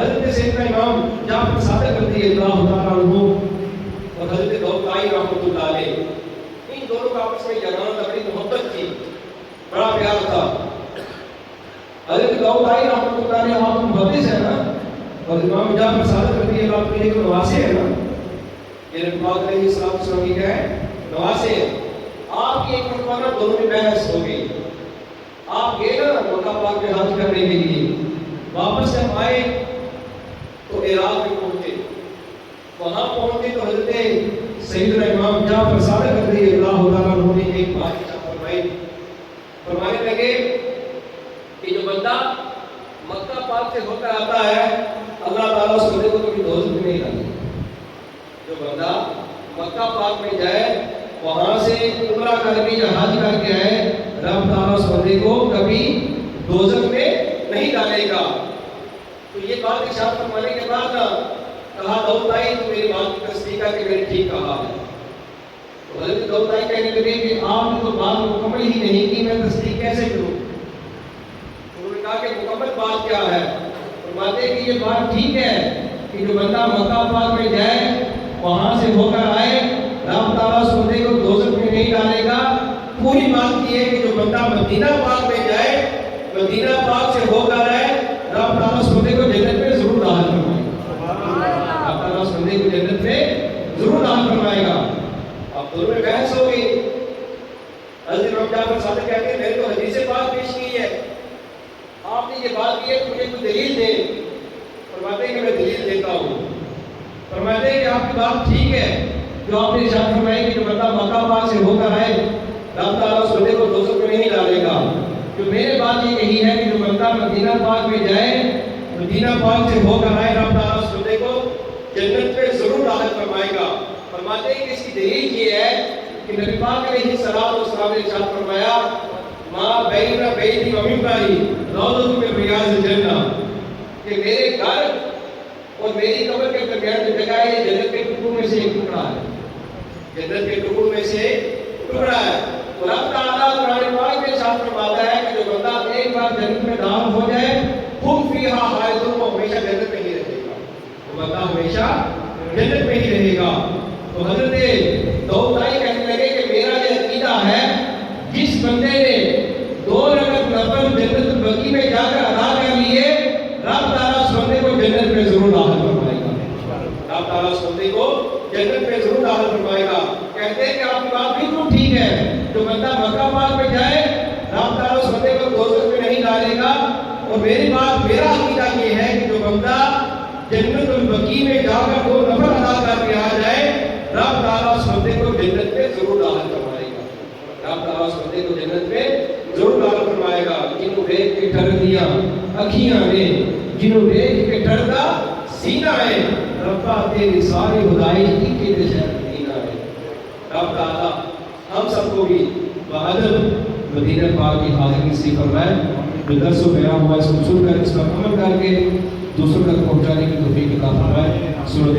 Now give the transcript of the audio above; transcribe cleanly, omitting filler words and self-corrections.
حضرت سیدنا امام جعفر صادق رضی اللہ تعالیٰ عنہ اور حضرت داؤد رحمۃ اللہ علیہ، ان دونوں کا آپس میں جنان بڑی محبت تھی، بڑا پیار تھا۔ حضرت داؤد رحمۃ اللہ علیہ آپ محدث ہے نا، اور امام جعفر صادق رضی اللہ عنہ کے نواسے ہیں نا، یہ نبی پاک علیہ الصلوۃ والسلام کی کیا ہے؟ نواسے ہیں۔ آپ کی ایک مرتبہ دونوں میں بحث ہو گئی، آپ گئے نا مکہ پاک میں حج کرنے کے لیے، واپس جب آئے تو عراق میں پہنچے، وہاں پہنچے تو حضرت سیدنا امام جعفر صادق رضی اللہ تعالیٰ عنہ نے ایک بات فرمائی، فرمانے لگے کہ جو بندہ مکہ پاک سے ہو کر آتا ہے اللہ تعالیٰ اس بندے کو کبھی دوزخ میں نہیں ڈالے۔ جو بندہ مکہ پاک میں جائے، وہاں سے عمرہ کر کے یا حج کر کے آئے، رب تعالیٰ اس بندے کو کبھی دوزخ میں نہیں ڈالے گا۔ تو یہ بات ارشاد فرمانے کے بعد کہا داؤد بھائی تو میری بات کی تصدیق ہے کہ میں نے ٹھیک کہا ہے۔ تو حضرت داؤد بھائی کہنے لگے کہ آپ نے تو بات مکمل ہی نہیں کی، میں تصدیق کیسے کروں؟ انہوں نے کہا کہ مکمل بات کیا ہے؟ فرماتے ہیں کہ یہ بات ٹھیک ہے کہ جو بندہ مکہ پاک میں جائے، وہاں سے ہو کر آئے، رب تعالیٰ اس بندے کو دوزخ میں نہیں ڈالے گا۔ پوری بات یہ ہے کہ جو بندہ مدینہ پاک میں جائے، مدینہ پاک سے ہو کر آئے، رب تعالیٰ اس بندے کو جنت میں ضرور داخل فرمائے گا۔ رب تعالیٰ اس بندے کو جنت میں ضرور داخل فرمائے گا۔ اب دونوں میں بحث ہو گئی۔ حضرت امام جعفر صادق کہتے ہیں میں نے تو حدیث پاک پیش کی ہے، آپ نے یہ بات کی ہے، مجھے کوئی دلیل دے۔ فرماتے ہیں کہ میں دلیل دیتا ہوں۔ فرماتے ہیں کہ آپ کی بات ٹھیک ہے جو آپ نے ارشاد فرمایا کہ جو بندہ مکہ پاک سے ہو کر آئے، رب تعالیٰ اس بندے کو دوزخ میں نہیں ڈالے گا۔ جو میں نے بات یہ کہی ہے کہ جو بندہ مدینہ پاک میں جائے، مدینہ پاک سے ہو کر آئے، رب تعالیٰ اس بندے کو جنت میں ضرور داخل فرمائے گا۔ فرماتے ہیں کہ اس کی دلیل یہ ہے کہ نبی پاک علیہ الصلوۃ والسلام نے ارشاد فرمایا ما بین بیتی و منبری روضۃ من ریاض الجنہ، کہ میرے گھر اور میری قبر کے درمیان جو جگہ ہے یہ جنت کے ٹکڑوں میں سے ایک ٹکڑا ہے، جنت کے ٹکڑوں میں سے ایک ٹکڑا ہے۔ تو رب تعالیٰ قرآن پاک میں ارشاد فرماتا ہے کہ جو بندہ ایک بار جنت میں داخل ہو جائے، ہم فیہا خالدون، وہ ہمیشہ جنت میں ہی رہے گا، وہ بندہ ہمیشہ جنت میں ہی رہے گا۔ تو حضرت داؤد بھائی کہنے لگے کہ میرا یہ عقیدہ ہے جس بندے نے 2 رکعت نفل جنت البقیع میں جا کر ادا کر لیے، رب تعالیٰ اس بندے کو جنت میں ضرور داخل فرمائے گا۔ رب تعالیٰ اس بندے کو جنت میں ضرور داخل فرمائے گا۔ کہتے ہیں کہ آپ کی بات بالکل ٹھیک ہے، جو بندہ مکہ پاک میں جائے، رب تعالیٰ اس بندے کو دوزخ میں نہیں ڈالے گا۔ اور میری بات، میرا عقیدہ یہ ہے کہ جو بندہ جنت البقیع میں جا کر 2 نفل ادا کر کے آ جائے، رب تعالیٰ اس بندے کو جنت میں ضرور داخل فرمائے گا۔ رب تعالیٰ اس بندے کو جنت میں ضرور داخل فرمائے گا۔ جنہوں دیکھ کے ٹر دیا اکھیاں نے، جنہوں دیکھ کے ٹردا سینہ ہے، ربا تیری ساری خدائی کی کے دشہر مدینہ ہے۔ رب تعالیٰ ہم سب کو بھی بہادر مدینہ پاک کی حاضر نصیب فرمائے۔ جو درس و بیان ہوا اس کو سن کر اس پر عمل کر کے دوسروں تک پہنچانے کی توفیق عطا فرمائے۔ سورۃ